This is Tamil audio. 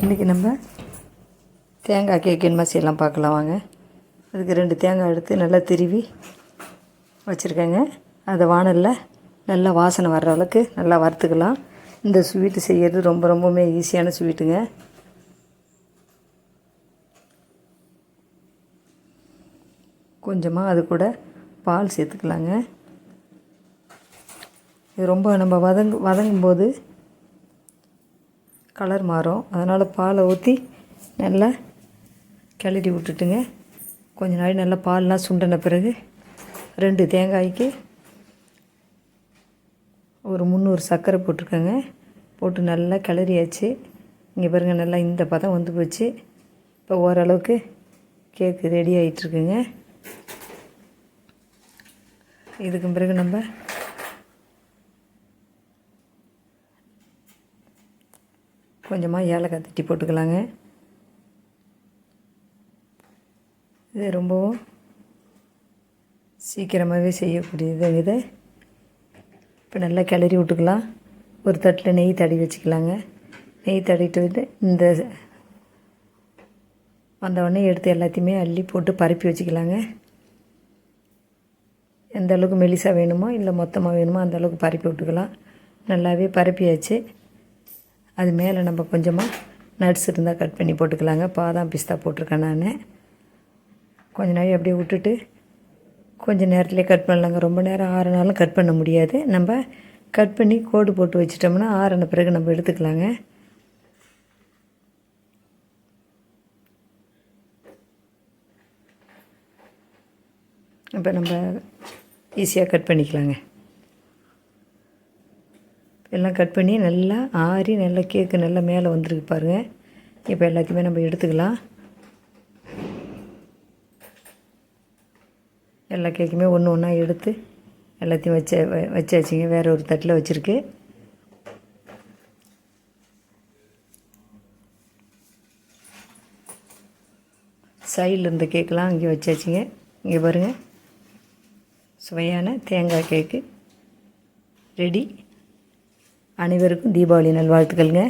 இன்றைக்கி நம்ம தேங்காய் கேக் என்ன செய்யலாம் பார்க்கலாம் வாங்க. அதுக்கு 2 தேங்காய் எடுத்து நல்லா திருவி வச்சுருக்கேங்க. அதை வானலில் நல்லா வாசனை வர்ற அளவுக்கு நல்லா வறுத்துக்கலாம். இந்த ஸ்வீட்டு செய்கிறது ரொம்பவுமே ஈஸியான ஸ்வீட்டுங்க. கொஞ்சமாக அது கூட பால் சேர்த்துக்கலாங்க. இது ரொம்ப நம்ம வதங்கும்போது கலர் மாறும். அதனால் பாலை ஊற்றி நல்லா கிளறி விட்டுட்டுங்க. கொஞ்ச நாள் நல்லா பால்லாம் சுண்டின பிறகு 2 தேங்காய்க்கு ஒரு 300 சர்க்கரை போட்டிருக்கேங்க. போட்டு நல்லா கிளறியாச்சு. இங்கே பாருங்கள், நல்லா இந்த பதம் வந்து போச்சு. இப்போ ஓரளவுக்கு கேக்கு ரெடி ஆகிட்டுருக்குங்க. இதுக்கு பிறகு நம்ம கொஞ்சமாக ஏலக்காய் தட்டி போட்டுக்கலாங்க. இது ரொம்பவும் சீக்கிரமாகவே செய்யக்கூடியது. இதை இப்போ நல்லா கிளறி விட்டுக்கலாம். ஒரு தட்டில் நெய் தடவி வச்சுக்கலாங்க. நெய் தடவிட்டு வந்து இந்த வந்தவுடனே எடுத்து எல்லாத்தையுமே அள்ளி போட்டு பரப்பி வச்சுக்கலாங்க. எந்த அளவுக்கு மெலிசாக வேணுமோ இல்லை மொத்தமாக வேணுமோ அந்த அளவுக்கு பரப்பி விட்டுக்கலாம். நல்லாவே பரப்பியாச்சு. அது மேலே நம்ம கொஞ்சமாக நட்ஸ் இருந்தால் கட் பண்ணி போட்டுக்கலாங்க. பாதாம் பிஸ்தா போட்டிருக்கேன் நான். கொஞ்ச நாள் அப்படியே விட்டுட்டு கொஞ்சம் நேரத்துலேயே கட் பண்ணலாங்க. ரொம்ப நேரம் ஆறினாலும் கட் பண்ண முடியாது. நம்ம கட் பண்ணி கோடு போட்டு வச்சிட்டோம்னா ஆறின பிறகு நம்ம எடுத்துக்கலாங்க. இப்போ நம்ம ஈஸியாக கட் பண்ணிக்கலாங்க. எல்லாம் கட் பண்ணி நல்லா ஆறி நல்லா கேக்கு நல்லா மேலே வந்துருக்கு பாருங்கள். இப்போ எல்லாத்தையுமே நம்ம எடுத்துக்கலாம். எல்லா கேக்குமே ஒன்று ஒன்றா எடுத்து எல்லாத்தையும் வச்சாச்சுங்க. வேறு ஒரு தட்டில் வச்சுருக்கு. சைடில் இருந்த கேக்கெலாம் இங்கே வச்சாச்சுங்க. இங்கே பாருங்கள், சுவையான தேங்காய் கேக்கு ரெடி. அனைவருக்கும் தீபாவளி நல்வாழ்த்துக்கள்ங்க.